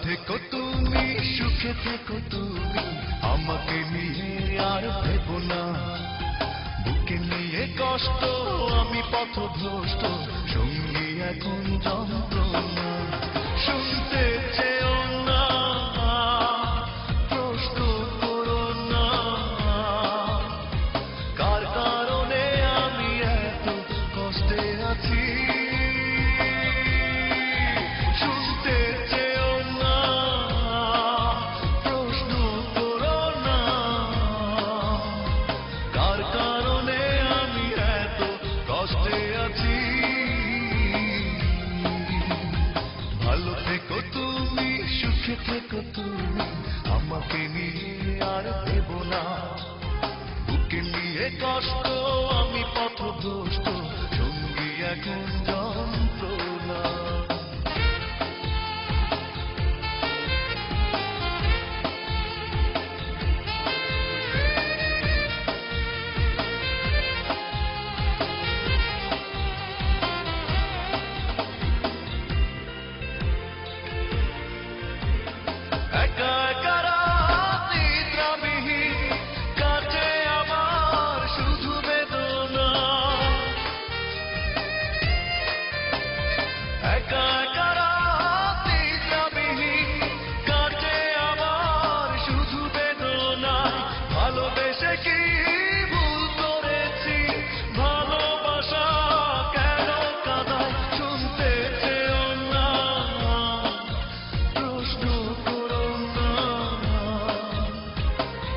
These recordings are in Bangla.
থেকো তুমি, সুখে থেকো তুমি, আমাকে নিয়ে আর ভেবো না। বুকে নিয়ে কষ্ট, আমি পথভ্রষ্ট, সঙ্গী এখন যন্ত্রণা। শুনতে চেও না, প্রশ্ন করো না, কার কারণে আমি এত কষ্টে আছি। শুনতে চেও না, প্রশ্ন করো না, কার কারণে আমি এত কষ্টে আছি। ভালো থেকো তুমি, সুখে থেকো তুমি, আমাকে নিয়ে আর ভেবো না। বুকে নিয়ে কষ্ট, আমি পথভ্রষ্ট, সঙ্গী এখন যন্ত্রণা। একা একা রাত নিদ্রাবিহীন কাটে আমার শুধু বেদনা। একা একা রাত নিদ্রাবিহীন কাটে আমার শুধু বেদনা। ভালোবেসে কি ভুল করেছি, ভালোবাসা কেন কাঁদায়। শুনতে চেও না, প্রশ্ন করো না,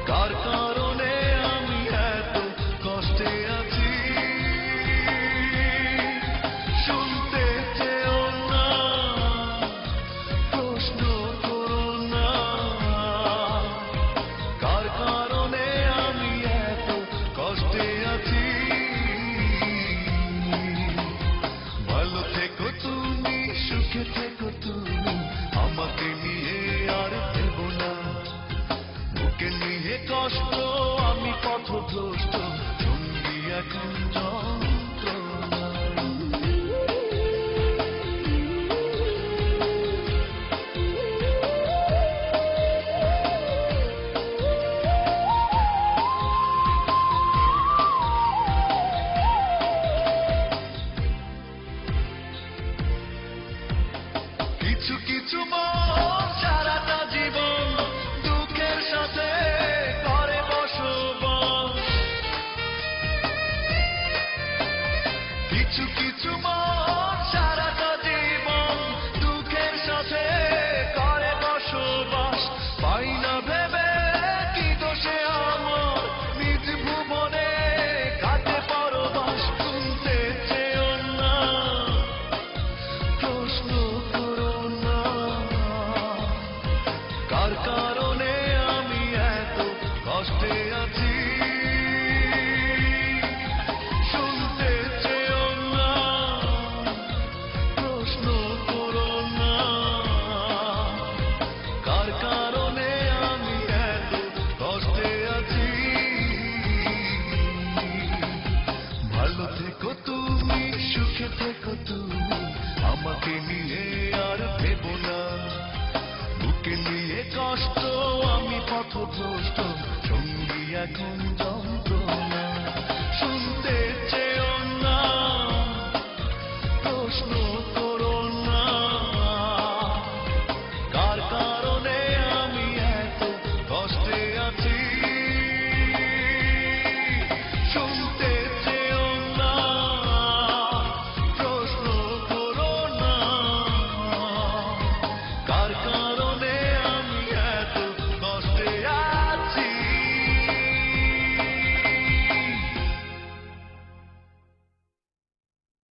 কার কারণে আমি এত কষ্টে আছি। শুনতে চেও না, প্রশ্ন করো না, কার কারণে আমি এত কষ্টে আছি। ভালো থেকো তুমি, সুখে থেকো তুমি, আমাকে নিয়ে আর ভেবো না। বুকে নিয়ে কষ্ট, আমি পথভ্রষ্ট, সঙ্গী এখন যন্ত্রণা। কিছু কিছু মন সারাটা জীবন দুঃখের সাথে করে বসবাস। কিছু কিছু মন সারাটা জীবন দুঃখের সাথে করে বসবাস। পাই না ভেবে কি দোষে আমার, নিজ ভুবনে কাটে পরবাস। শুনতে চেও না, প্রশ্ন করো না, কার কারণে আমি এত কষ্টে আছি। শুনতে চেও না, প্রশ্ন করো না, কার কারণে আমি এত কষ্টে আছি। ভালো থেকো তুমি, সুখে থেকো তুমি, আমাকে নিয়ে আর ভেবো না। বুকে নিয়ে কষ্ট, আমি পথভ্রষ্ট, সঙ্গী এখন যন্ত্রণা।